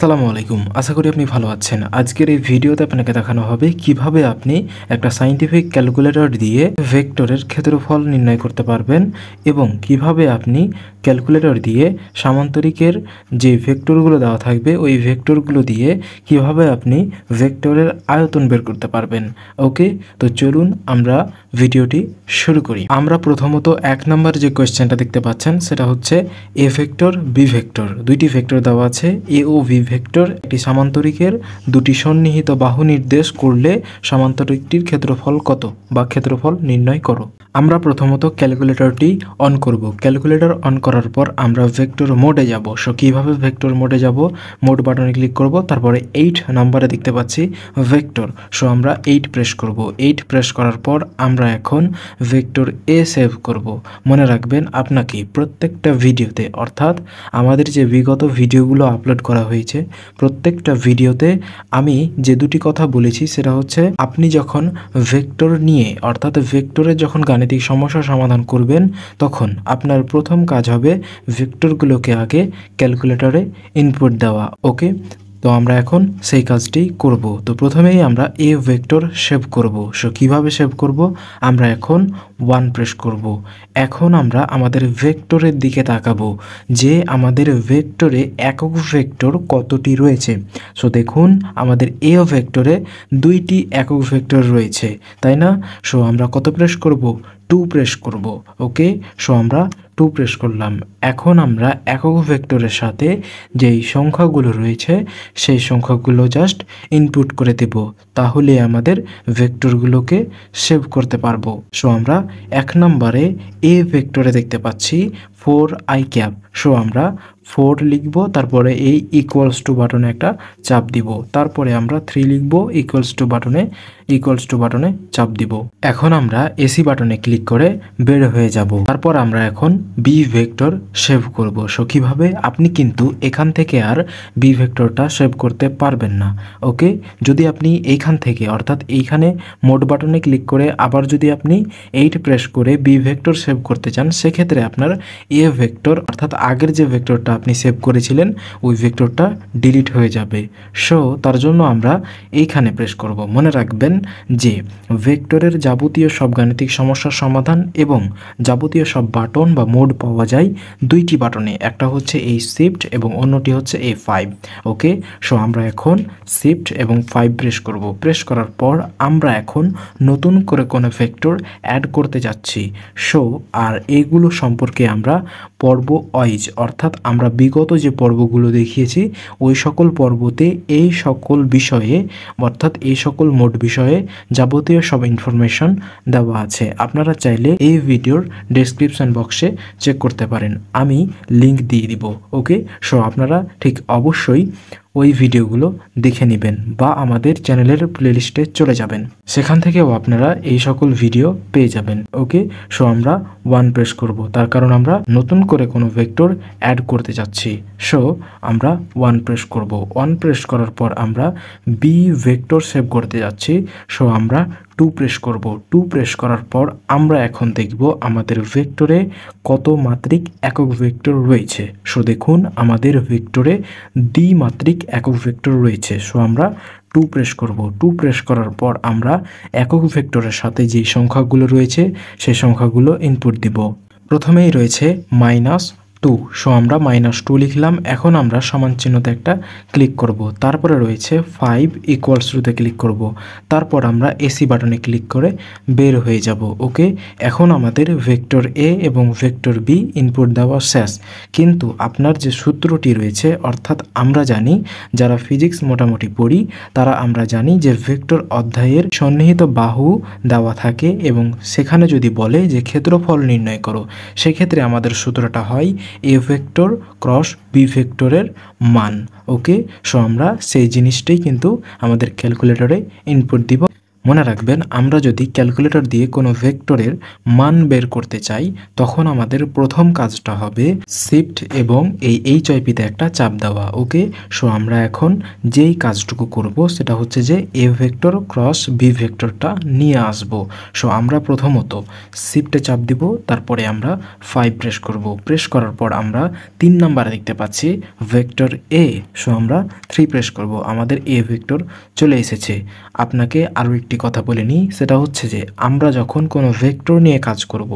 আসসালামু আলাইকুম। আশা করি আপনি ভালো আছেন। আজকের এই ভিডিওতে আপনাকে দেখানো হবে কিভাবে আপনি একটা সায়েন্টিফিক ক্যালকুলেটর দিয়ে ভেক্টরের ক্ষেত্রফল নির্ণয় করতে পারবেন এবং কিভাবে আপনি ক্যালকুলেটর দিয়ে সামান্তরিকের যে ভেক্টরগুলো দেওয়া থাকবে ওই ভেক্টরগুলো দিয়ে কিভাবে আপনি ভেক্টরের আয়তন বের করতে পারবেন। ওকে, তো চলুন আমরা ভিডিওটি শুরু করি। আমরা প্রথমত 1 নম্বর যে কোয়েশ্চেনটা দেখতে পাচ্ছেন সেটা হচ্ছে এ ভেক্টর বি ভেক্টর, দুইটি ভেক্টর দেওয়া আছে এ ও বি ভেক্টর একটি সামান্তরিকের দুটি সন্নিহিত বাহু নির্দেশ করলে সামান্তরিকটির ক্ষেত্রফল কত বা ক্ষেত্রফল নির্ণয় করো। আমরা প্রথমত ক্যালকুলেটরটি অন করব। ক্যালকুলেটর অন করার পর আমরা ভেক্টর মোডে যাব। সো কীভাবে ভেক্টর মোডে যাব, মোড বাটনে ক্লিক করব, তারপরে 8 নম্বরে দেখতে পাচ্ছি ভেক্টর। সো আমরা 8 প্রেস করব। 8 প্রেস করার পর আমরা এখন ভেক্টর এ সেভ করব। মনে রাখবেন আপনাকে প্রত্যেকটা ভিডিওতে, অর্থাৎ আমাদের যে বিগত ভিডিওগুলো আপলোড করা হয়েছে প্রত্যেকটা ভিডিওতে আমি যে দুটি কথা বলেছি সেটা হচ্ছে আপনি যখন ভেক্টর নিয়ে অর্থাৎ ভেক্টরের যখন গাণিতিক সমস্যা সমাধান করবেন তখন আপনার প্রথম কাজ হবে ভেক্টরগুলোকে আগে ক্যালকুলেটরে ইনপুট দেওয়া। ওকে, তো আমরা এখন সেই কাজটি করব। তো প্রথমেই আমরা এ ভেক্টর সেভ করব। সো কীভাবে সেভ করব, আমরা এখন 1 প্রেস করব। এখন আমরা আমাদের ভেক্টরের দিকে তাকাবো যে আমাদের ভেক্টরে একক ভেক্টর কতটি রয়েছে। সো দেখুন আমাদের এ ভেক্টরে দুইটি একক ভেক্টর রয়েছে, তাই না? সো আমরা কত প্রেস করব? 2 প্রেস করব। ওকে, সো আমরা 2 প্রেস করলাম। এখন আমরা একক ভেক্টরের সাথে যেই সংখ্যাগুলো রয়েছে সেই সংখ্যাগুলো জাস্ট ইনপুট করে দেব, তাহলে আমাদের ভেক্টরগুলোকে সেভ করতে পারবো। সো আমরা 1 নম্বরে এ ভেক্টরে দেখতে পাচ্ছি 4i²। সো আমরা 4 লিখব, তারপরে এই ইকুয়ালস টু বাটনে একটা চাপ দিব, তারপরে আমরা 3 লিখব, ইকুয়ালস টু বাটনে চাপ দিব। এখন আমরা এসি বাটনে ক্লিক করে বের হয়ে যাব। তারপর আমরা এখন বি ভেক্টর সেভ করব। সো কীভাবে, আপনি কিন্তু এখান থেকে আর বি ভেক্টরটা সেভ করতে পারবেন না। ওকে, যদি আপনি এইখান থেকে অর্থাৎ এইখানে মোড বাটনে ক্লিক করে আবার যদি আপনি 8 প্রেস করে বি ভেক্টর সেভ করতে চান সেক্ষেত্রে আপনার এ ভেক্টর অর্থাৎ আগের যে ভেক্টরটা আপনি সেভ করেছিলেন ওই ভেক্টরটা ডিলিট হয়ে যাবে। সো তার জন্য আমরা এইখানে প্রেস করব। মনে রাখবেন যে ভেক্টরের যাবতীয় সব গাণিতিক সমস্যার সমাধান এবং যাবতীয় সব বাটন বা মোড পাওয়া যায় দুইটি বাটনে, একটা হচ্ছে এই শিফট এবং অন্যটি হচ্ছে এই 5। ওকে, সো আমরা এখন শিফট এবং 5 প্রেস করব। প্রেস করার পর আমরা এখন নতুন করে কোনো ভেক্টর অ্যাড করতে যাচ্ছি। সো আর এইগুলো সম্পর্কে আমরা পর্ব ওয়াইজ অর্থাৎ আমরা বিগত যে পর্বগুলো দেখিয়েছি ওই সকল পর্বতে এই সকল বিষয়ে অর্থাৎ এই সকল মোড বিষয়ে যাবতীয় সব ইনফরমেশন দেওয়া আছে। আপনারা চাইলে এই ভিডিওর ডেসক্রিপশন বক্সে চেক করতে পারেন, আমি লিংক দিয়ে দিব। ওকে, সো আপনারা ঠিক অবশ্যই ওই ভিডিওগুলো দেখে নেবেন বা আমাদের চ্যানেলের প্লেলিস্টে চলে যাবেন, সেখান থেকেও আপনারা এই সকল ভিডিও পেয়ে যাবেন। ওকে, সো আমরা 1 প্রেস করব, তার কারণ আমরা নতুন করে কোনো ভেক্টর অ্যাড করতে যাচ্ছি। সো আমরা 1 প্রেস করব। 1 প্রেস করার পর আমরা বি ভেক্টর সেভ করতে যাচ্ছি। সো আমরা 2 প্রেস করব। 2 প্রেস করার পর আমরা এখন দেখব আমাদের ভেক্টরে কত মাত্রিক একক ভেক্টর রয়েছে। সো দেখুন আমাদের ভেক্টরে দ্বিমাত্রিক একক ভেক্টর রয়েছে। সো আমরা 2 প্রেস করব। 2 প্রেস করার পর আমরা একক ভেক্টরের সাথে যে সংখ্যাগুলো রয়েছে সেই সংখ্যাগুলো ইনপুট দিব। প্রথমেই রয়েছে -2। সো আমরা -2 লিখলাম। এখন আমরা সমান চিহ্নতে একটা ক্লিক করব, তারপরে রয়েছে 5 ইকুয়ালস টুতে ক্লিক করব, তারপর আমরা এসি বাটনে ক্লিক করে বের হয়ে যাব। ওকে, এখন আমাদের ভেক্টর এ এবং ভেক্টর বি ইনপুট দেওয়া শেষ। কিন্তু আপনার যে সূত্রটি রয়েছে অর্থাৎ আমরা জানি যারা ফিজিক্স মোটামুটি পড়ি তারা আমরা জানি যে ভেক্টর অধ্যায়ের সন্নিহিত বাহু দেওয়া থাকে এবং সেখানে যদি বলে যে ক্ষেত্রফল নির্ণয় করো সেক্ষেত্রে আমাদের সূত্রটা হয় এ ভেক্টর ক্রস বি ভেক্টরের মান। ওকে, সো আমরা সেই জিনিসটাই কিন্তু আমাদের ক্যালকুলেটরে ইনপুট দিব। মনে রাখবেন, আমরা যদি ক্যালকুলেটর দিয়ে কোনো ভেক্টরের মান বের করতে চাই তখন আমাদের প্রথম কাজটা হবে শিফট এবং এই HIP-তে একটা চাপ দেওয়া। ওকে, সো আমরা এখন যেই কাজটুকু করব সেটা হচ্ছে যে এ ভেক্টর ক্রস বি ভেক্টরটা নিয়ে আসব। সো আমরা প্রথমত শিফটে চাপ দিব, তারপরে আমরা 5 প্রেস করব। প্রেস করার পর আমরা 3 নাম্বারে দেখতে পাচ্ছি ভেক্টর এ। সো আমরা 3 প্রেস করব। আমাদের এ ভেক্টর চলে এসেছে। আপনাকে আরও একটি কথা বলে নিই, সেটা হচ্ছে যে আমরা যখন কোনো ভেক্টর নিয়ে কাজ করব,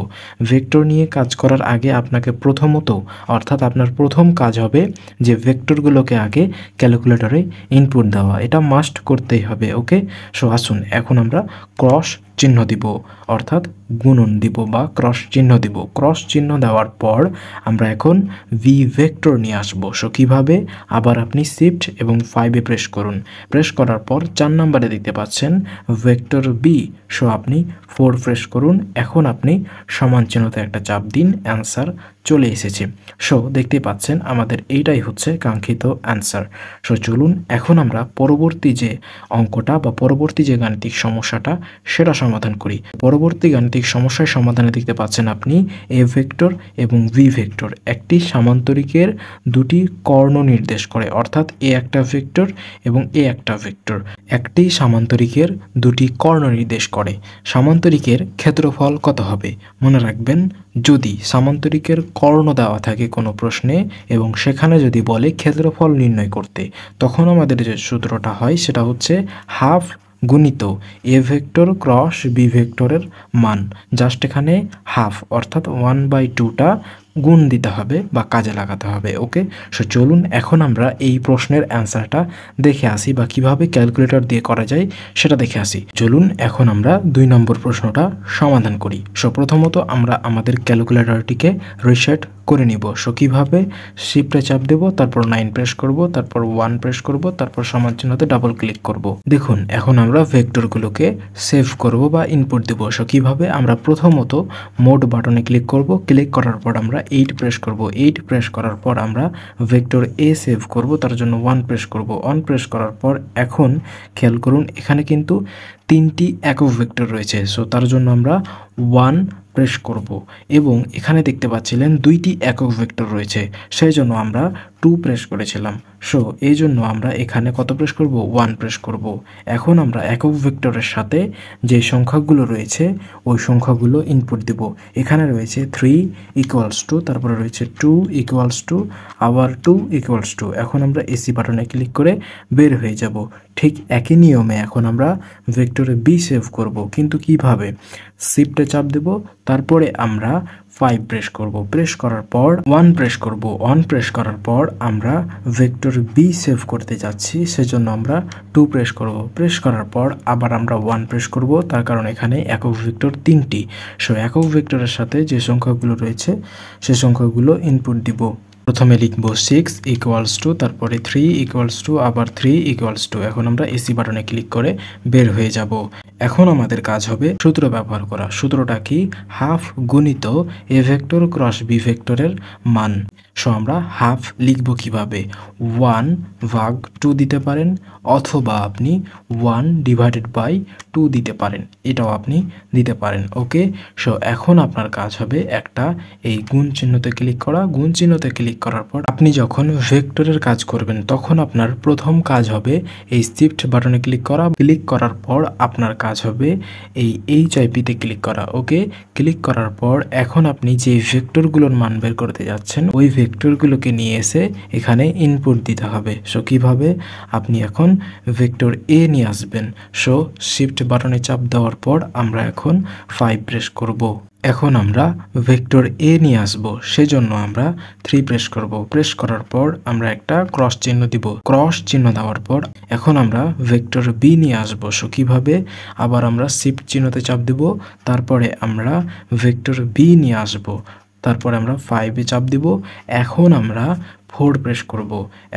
ভেক্টর নিয়ে কাজ করার আগে আপনাকে প্রথমত অর্থাৎ আপনার প্রথম কাজ হবে যে ভেক্টরগুলোকে আগে ক্যালকুলেটরে ইনপুট দেওয়া। এটা মাস্ট করতেই হবে। ওকে, সো আসুন এখন আমরা ক্রস চিহ্ন দিব, অর্থাৎ গুণন দিব বা ক্রস চিহ্ন দিব। ক্রস চিহ্ন দেওয়ার পর আমরা এখন ভি ভেক্টর নিয়ে আসব। সো কীভাবে? আবার আপনি শিফট এবং 5-এ প্রেস করুন। প্রেস করার পর 4 নাম্বারে দেখতে পাচ্ছেন ভেক্টর বি। সো আপনি 4 প্রেস করুন। এখন আপনি সমান চিহ্নতে একটা চাপ দিন, অ্যান্সার চলে এসেছে। সো দেখতে পাচ্ছেন আমাদের এইটাই হচ্ছে কাঙ্ক্ষিত অ্যান্সার। সো চলুন এখন আমরা পরবর্তী যে অঙ্কটা বা পরবর্তী যে গাণিতিক সমস্যাটা সেটা সমাধান করি। পরবর্তী গাণিতিক সমস্যার সমাধানে দেখতে পাচ্ছেন আপনি এ ভেক্টর এবং ভি ভেক্টর একটি সামান্তরিকের দুটি কর্ণ নির্দেশ করে, অর্থাৎ এ একটা ভেক্টর এবং এ একটা ভেক্টর একটি সামান্তরিকের দুটি কর্ণ নির্দেশ করে। সামান্তরিকের ক্ষেত্রফল কত হবে? মনে রাখবেন, যদি সামান্তরিকের কর্ণ দেওয়া থাকে কোনো প্রশ্নে এবং সেখানে যদি বলে ক্ষেত্রফল নির্ণয় করতে, তখন আমাদের যে সূত্রটা হয় সেটা হচ্ছে হাফ গুণিত এ ভেক্টর ক্রস বি ভেক্টরের মান। জাস্ট এখানে হাফ অর্থাৎ 1/2টা গুণ দিতে হবে বা কাজে লাগাতে হবে। ওকে, সো চলুন এখন আমরা এই প্রশ্নের অ্যান্সারটা দেখে আসি বা কিভাবে ক্যালকুলেটর দিয়ে করা যায় সেটা দেখে আসি। চলুন এখন আমরা 2 নম্বর প্রশ্নটা সমাধান করি। সো প্রথমত আমরা আমাদের ক্যালকুলেটরটিকে রিসেট করে নিব। সো কীভাবে? শিফটে চাপ দেব, তারপর 9 প্রেস করব, তারপর 1 প্রেস করব, তারপর সমান চিহ্নতে ডাবল ক্লিক করব। দেখুন এখন আমরা ভেক্টরগুলোকে সেভ করব বা ইনপুট দেব। সো কীভাবে? আমরা প্রথমত মোড বাটনে ক্লিক করব। ক্লিক করার পর আমরা 8 প্রেস করব। 8 প্রেস করার পর আমরা ভেক্টর এ সেভ করব, তার জন্য 1 প্রেস করব। 1 প্রেস করার পর এখন খেয়াল করুন এখানে কিন্তু 3টি একক ভেক্টর রয়েছে। সো তার জন্য আমরা 1 প্রেস করব এবং এখানে দেখতে পাচ্ছিলেন 2টি একক ভেক্টর রয়েছে, সেই জন্য আমরা 2 প্রেস করেছিলাম। সো এই জন্য আমরা এখানে কত প্রেস করব? 1 প্রেস করব। এখন আমরা একক ভেক্টরের সাথে যে সংখ্যাগুলো রয়েছে ওই সংখ্যাগুলো ইনপুট দিব। এখানে রয়েছে 3 ইকুয়ালস টু, তারপরে রয়েছে 2 ইকুয়ালস টু, আবার 2 ইকুয়ালস টু। এখন আমরা এসি বাটনে ক্লিক করে বের হয়ে যাব। ঠিক একই নিয়মে এখন আমরা ভেক্টরে বি সেভ করব, কিন্তু কিভাবে? শিফটে চাপ দেব, তারপরে আমরা 5 প্রেস করব। প্রেস করার পর 1 প্রেস করব। 1 প্রেস করার পর আমরা ভেক্টর বি সেভ করতে যাচ্ছি, সেজন্য আমরা 2 প্রেস করব। প্রেস করার পর আবার আমরা 1 প্রেস করব, তার কারণ এখানে একক ভেক্টর 3টি। সো একক ভেক্টরের সাথে যে সংখ্যাগুলো রয়েছে সে সংখ্যাগুলো ইনপুট দিব। প্রথমে লিখব 6 ইকুয়ালস টু, তারপরে 3 ইকুয়ালস টু, আবার 3 ইকুয়ালস টু। এখন আমরা এসি বাটনে ক্লিক করে বের হয়ে যাব। এখন আমাদের কাজ হবে সূত্র ব্যবহার করা। সূত্রটা কি? হাফ গুণিত এ ভেক্টর ক্রস বি ভেক্টরের মান। সো আমরা হাফ লিখব কিভাবে? 1/2 দিতে পারেন, অথবা আপনি 1/2 দিতে পারেন, এটাও আপনি দিতে পারেন। ওকে, সো এখন আপনার কাজ হবে একটা এই গুণ চিহ্নতে ক্লিক করা। গুণ চিহ্নতে ক্লিক করার পর আপনি যখন ভেক্টরের কাজ করবেন তখন আপনার প্রথম কাজ হবে এই শিফট বাটনে ক্লিক করা। ক্লিক করার পর আপনার কাজ হবে এই HIP-তে ক্লিক করা। ওকে, ক্লিক করার পর এখন আপনি যে ভেক্টরগুলোর মান বের করতে যাচ্ছেন ওই ভেক্টরগুলোকে নিয়ে এসে এখানে ইনপুট দিতে হবে। সো কিভাবে? আপনি এখন ভেক্টর এ নিয়ে আসবেন। সো শিফট বাটনে চাপ দেওয়ার পর আমরা এখন 5 প্রেস করব। এখন আমরা ভেক্টর এ নিয়ে আসব, সেজন্য আমরা 3 প্রেস করব। প্রেস করার পর আমরা একটা ক্রস চিহ্ন দিব। ক্রস চিহ্ন দেওয়ার পর এখন আমরা ভেক্টর বি নিয়ে আসব। সো কিভাবে? আবার আমরা শিফট চিহ্নতে চাপ দেব, তারপরে আমরা ভেক্টর বি নিয়ে আসব, তারপরে আমরা 5-এ চাপ দিব। এখন আমরা 4 প্রেস করব।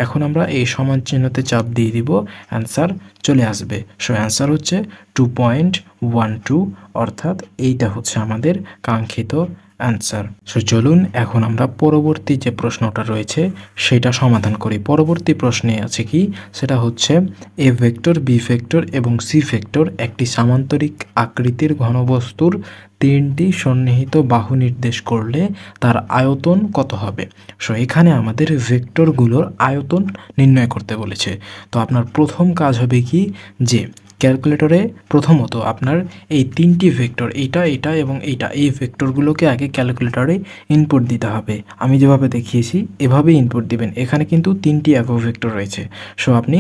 এখন আমরা এই সমান চিহ্নতে চাপ দিয়ে দিব, অ্যান্সার চলে আসবে। সো অ্যান্সার হচ্ছে 2.12, অর্থাৎ এইটা হচ্ছে আমাদের কাঙ্ক্ষিত অ্যান্সার। সো চলুন এখন আমরা পরবর্তী যে প্রশ্নটা রয়েছে সেটা সমাধান করি। পরবর্তী প্রশ্নে আছে কি, সেটা হচ্ছে এ ভেক্টর, বি ভেক্টর এবং সি ভেক্টর একটি সামান্তরিক আকৃতির ঘনবস্তুর 3টি সন্নিহিত বাহু নির্দেশ করলে তার আয়তন কত হবে। সো এখানে আমাদের ভেক্টরগুলোর আয়তন নির্ণয় করতে বলেছে। তো আপনার প্রথম কাজ হবে কি, যে ক্যালকুলেটরে প্রথমত আপনার এই 3টি ভেক্টর, এইটা এটা এবং এইটা, এই ভেক্টরগুলোকে আগে ক্যালকুলেটরে ইনপুট দিতে হবে। আমি যেভাবে দেখিয়েছি এভাবেই ইনপুট দিবেন। এখানে কিন্তু 3টি একক ভেক্টর রয়েছে, সো আপনি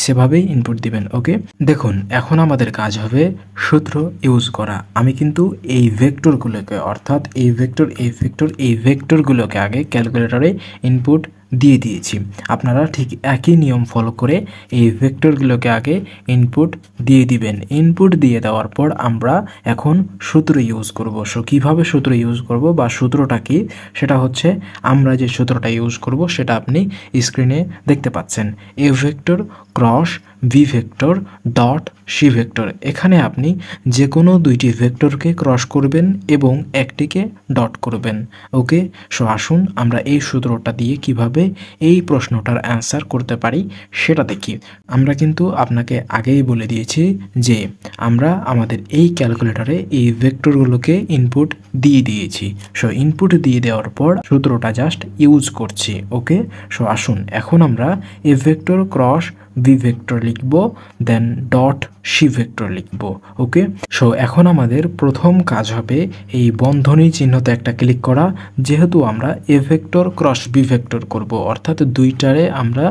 সেভাবেই ইনপুট দিবেন। ওকে, দেখুন এখন আমাদের কাজ হবে সূত্র ইউজ করা। আমি কিন্তু এই ভেক্টরগুলোকে, অর্থাৎ এই ভেক্টর, এই ভেক্টর, এই ভেক্টরগুলোকে আগে ক্যালকুলেটরে ইনপুট দিয়ে দিয়েছি। আপনারা ঠিক একই নিয়ম ফলো করে এই ভেক্টরগুলোকে আগে ইনপুট দিয়ে দিবেন। ইনপুট দিয়ে দেওয়ার পর আমরা এখন সূত্র ইউজ করব। সো কীভাবে সূত্র ইউজ করব বা সূত্রটা কি, সেটা হচ্ছে আমরা যে সূত্রটা ইউজ করব সেটা আপনি স্ক্রিনে দেখতে পাচ্ছেন। A vector cross B vector dot C vector. এখানে আপনি যে কোনো দুইটি ভেক্টরকে ক্রস করবেন এবং একটিকে ডট করবেন। ওকে, সো আসুন আমরা এই সূত্রটা দিয়ে কিভাবে এই প্রশ্নটার অ্যান্সার করতে পারি সেটা দেখি। আমরা কিন্তু আপনাকে আগেই বলে দিয়েছি যে আমরা আমাদের এই ক্যালকুলেটরে এই ভেক্টরগুলোকে ইনপুট দিয়ে দিয়েছি। সো ইনপুট দিয়ে দেওয়ার পর সূত্রটা জাস্ট ইউজ করছি। ওকে, সো আসুন এখন আমরা A vector cross B vector লিখব, দেন ডট সি ভেক্টর লিখব। ওকে, সো এখন আমাদের প্রথম কাজ হবে এই বন্ধনী চিহ্নতে একটা ক্লিক করা। যেহেতু আমরা A vector cross B vector করব, অর্থাৎ দুইটারে আমরা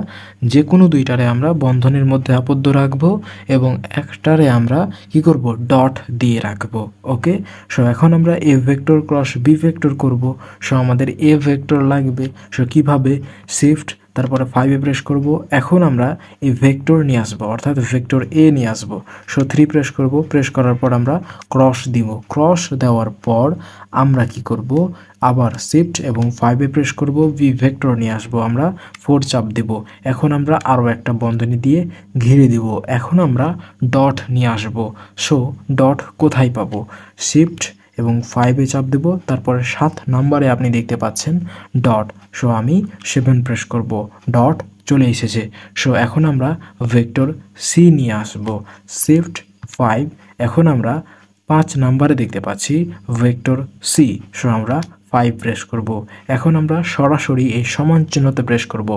যে কোনো দুইটারে আমরা বন্ধনীর মধ্যে আবদ্ধ রাখবো এবং একটারে আমরা কি করব, ডট দিয়ে রাখবো। ওকে, সো এখন আমরা A vector cross B vector করব। সো আমাদের এ ভেক্টর লাগবে। সো কিভাবে, শিফট তারপরে 5 প্রেস করব। এখন আমরা এই ভেক্টর নিয়ে আসবো, অর্থাৎ ভেক্টর এ নিয়ে আসবো। সো 3 প্রেস করব। প্রেস করার পর আমরা ক্রস দিব। ক্রস দেওয়ার পর আমরা কি করব, আবার শিফট এবং 5 প্রেস করব। বি ভেক্টর নিয়ে আসবো, আমরা 4 চাপ দেব। এখন আমরা আরও একটা বন্ধনী দিয়ে ঘিরে দিব। এখন আমরা ডট নিয়ে আসব। সো ডট কোথায় পাবো, শিফট এবং 5 চাপ দেব। তারপরে 7 নম্বরে আপনি দেখতে পাচ্ছেন ডট। সো আমি 7 প্রেস করব, ডট চলে এসেছে। সো এখন আমরা ভেক্টর সি নিয়ে আসব, শিফট 5। এখন আমরা 5 নম্বরে দেখতে পাচ্ছি ভেক্টর সি। সো আমরা 5 প্রেস করব। এখন আমরা সরাসরি এই সমান চিহ্নতে প্রেস করব।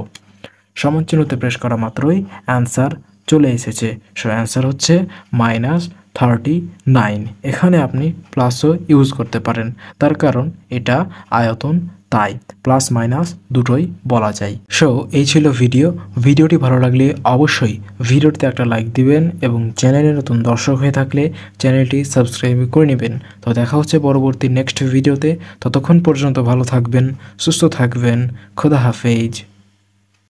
সমান চিহ্নতে প্রেস করা মাত্রই অ্যান্সার চলে এসেছে। সো অ্যান্সার হচ্ছে -39। এখানে আপনি প্লাসও ইউজ করতে পারেন, তার কারণ এটা আয়তন, তাই প্লাস মাইনাস দুটোই বলা যায়। সো এই ছিল ভিডিওটি ভালো লাগলে অবশ্যই ভিডিওটিতে একটা লাইক দিবেন এবং চ্যানেলে নতুন দর্শক হয়ে থাকলে চ্যানেলটি সাবস্ক্রাইব করে নেবেন। তো দেখা হচ্ছে পরবর্তী নেক্সট ভিডিওতে। ততক্ষণ পর্যন্ত ভালো থাকবেন, সুস্থ থাকবেন। খোদা হাফেজ।